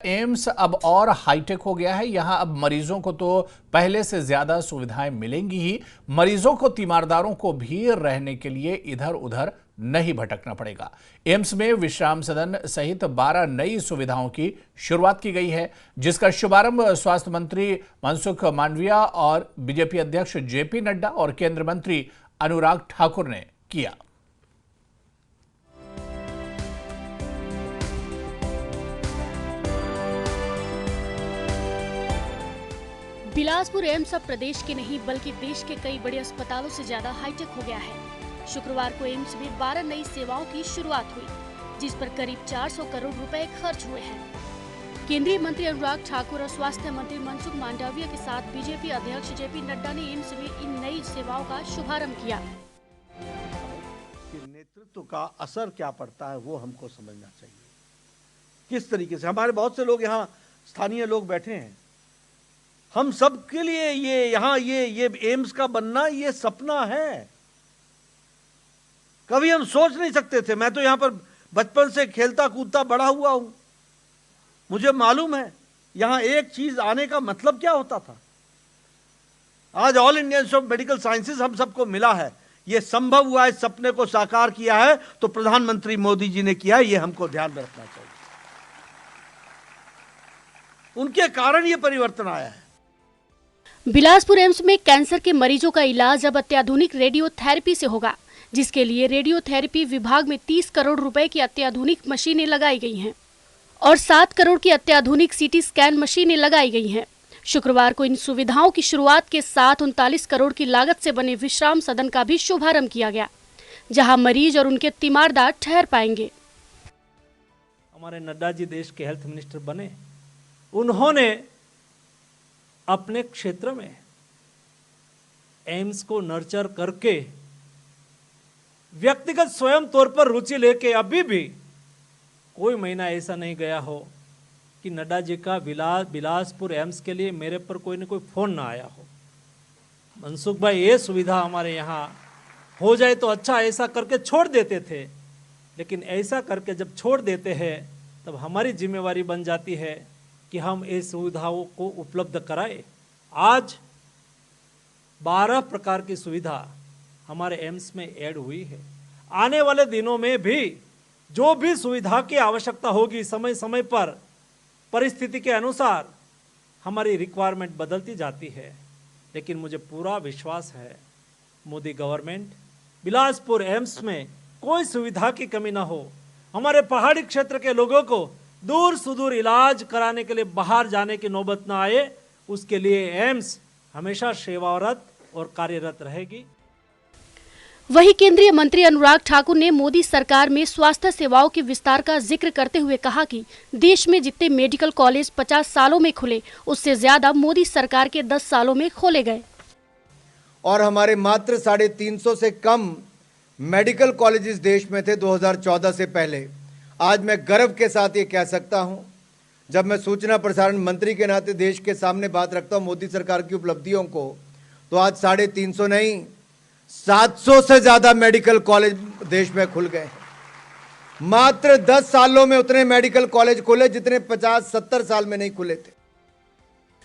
AIIMS अब और hi tech हो गया है। यहां अब मरीजों को तो पहले से ज्यादा सुविधाएं मिलेंगी ही, मरीजों को, तीमारदारों को भी रहने के लिए इधर उधर नहीं भटकना पड़ेगा। एम्स में विश्राम सदन सहित 12 नई सुविधाओं की शुरुआत की गई है, जिसका शुभारंभ स्वास्थ्य मंत्री मनसुख मांडविया और बीजेपी अध्यक्ष जेपी नड्डा और केंद्रीय मंत्री अनुराग ठाकुर ने किया। बिलासपुर एम्स अब प्रदेश के नहीं बल्कि देश के कई बड़े अस्पतालों से ज्यादा हाईटेक हो गया है। शुक्रवार को एम्स में 12 नई सेवाओं की शुरुआत हुई, जिस पर करीब 400 करोड़ रुपए खर्च हुए हैं। केंद्रीय मंत्री अनुराग ठाकुर और स्वास्थ्य मंत्री मनसुख मांडविया के साथ बीजेपी अध्यक्ष जेपी नड्डा ने एम्स में इन नई सेवाओं का शुभारंभ किया। नेतृत्व का असर क्या पड़ता है वो हमको समझना चाहिए। किस तरीके से हमारे बहुत से लोग यहाँ स्थानीय लोग बैठे हैं, हम सब के लिए ये एम्स का बनना ये सपना है। कभी हम सोच नहीं सकते थे। मैं तो यहां पर बचपन से खेलता कूदता बड़ा हुआ हूं, मुझे मालूम है यहां एक चीज आने का मतलब क्या होता था। आज all India institute of medical sciences हम सबको मिला है, ये संभव हुआ है, सपने को साकार किया है तो प्रधानमंत्री मोदी जी ने किया है। ये हमको ध्यान में रखना चाहिए, उनके कारण ये परिवर्तन आया है। बिलासपुर एम्स में कैंसर के मरीजों का इलाज अब अत्याधुनिक रेडियोथेरेपी से होगा, जिसके लिए रेडियोथेरेपी विभाग में 30 करोड़ रुपए की अत्याधुनिक मशीनें लगाई गई हैं और 7 करोड़ की अत्याधुनिक सीटी स्कैन मशीनें लगाई गई हैं। शुक्रवार को इन सुविधाओं की शुरुआत के साथ 39 करोड़ की लागत से बने विश्राम सदन का भी शुभारंभ किया गया, जहां मरीज और उनके तीमारदार ठहर पाएंगे। हमारे नड्डा जी देश के हेल्थ मिनिस्टर बने, उन्होंने अपने क्षेत्र में एम्स को नर्चर करके व्यक्तिगत स्वयं तौर पर रुचि लेके अभी भी कोई महीना ऐसा नहीं गया हो कि नड्डा जी का बिलासपुर एम्स के लिए मेरे पर कोई न कोई फोन ना आया हो। मनसुख भाई, ये सुविधा हमारे यहाँ हो जाए तो अच्छा, ऐसा करके छोड़ देते थे। लेकिन ऐसा करके जब छोड़ देते हैं तब हमारी जिम्मेवारी बन जाती है कि हम इस सुविधाओं को उपलब्ध कराए। आज 12 प्रकार की सुविधा हमारे एम्स में ऐड हुई है। आने वाले दिनों में भी जो भी सुविधा की आवश्यकता होगी, समय समय पर परिस्थिति के अनुसार हमारी रिक्वायरमेंट बदलती जाती है। लेकिन मुझे पूरा विश्वास है मोदी गवर्नमेंट बिलासपुर एम्स में कोई सुविधा की कमी ना हो। हमारे पहाड़ी क्षेत्र के लोगों को दूर सुदूर इलाज कराने के लिए बाहर जाने की नौबत ना आए, उसके लिए एम्स हमेशा सेवारत और कार्यरत रहेगी। वहीं केंद्रीय मंत्री अनुराग ठाकुर ने मोदी सरकार में स्वास्थ्य सेवाओं के विस्तार का जिक्र करते हुए कहा कि देश में जितने मेडिकल कॉलेज 50 सालों में खुले, उससे ज्यादा मोदी सरकार के 10 सालों में खोले गए। और हमारे मात्र 350 से कम मेडिकल कॉलेजेस देश में थे 2014 से पहले। आज मैं गर्व के साथ ये कह सकता हूं, जब मैं सूचना प्रसारण मंत्री के नाते देश के सामने बात रखता हूं मोदी सरकार की उपलब्धियों को, तो आज 350 नहीं 700 से ज़्यादा मेडिकल कॉलेज देश में खुल गए। मात्र 10 सालों में उतने मेडिकल कॉलेज खुले जितने 50-70 साल में नहीं खुले थे।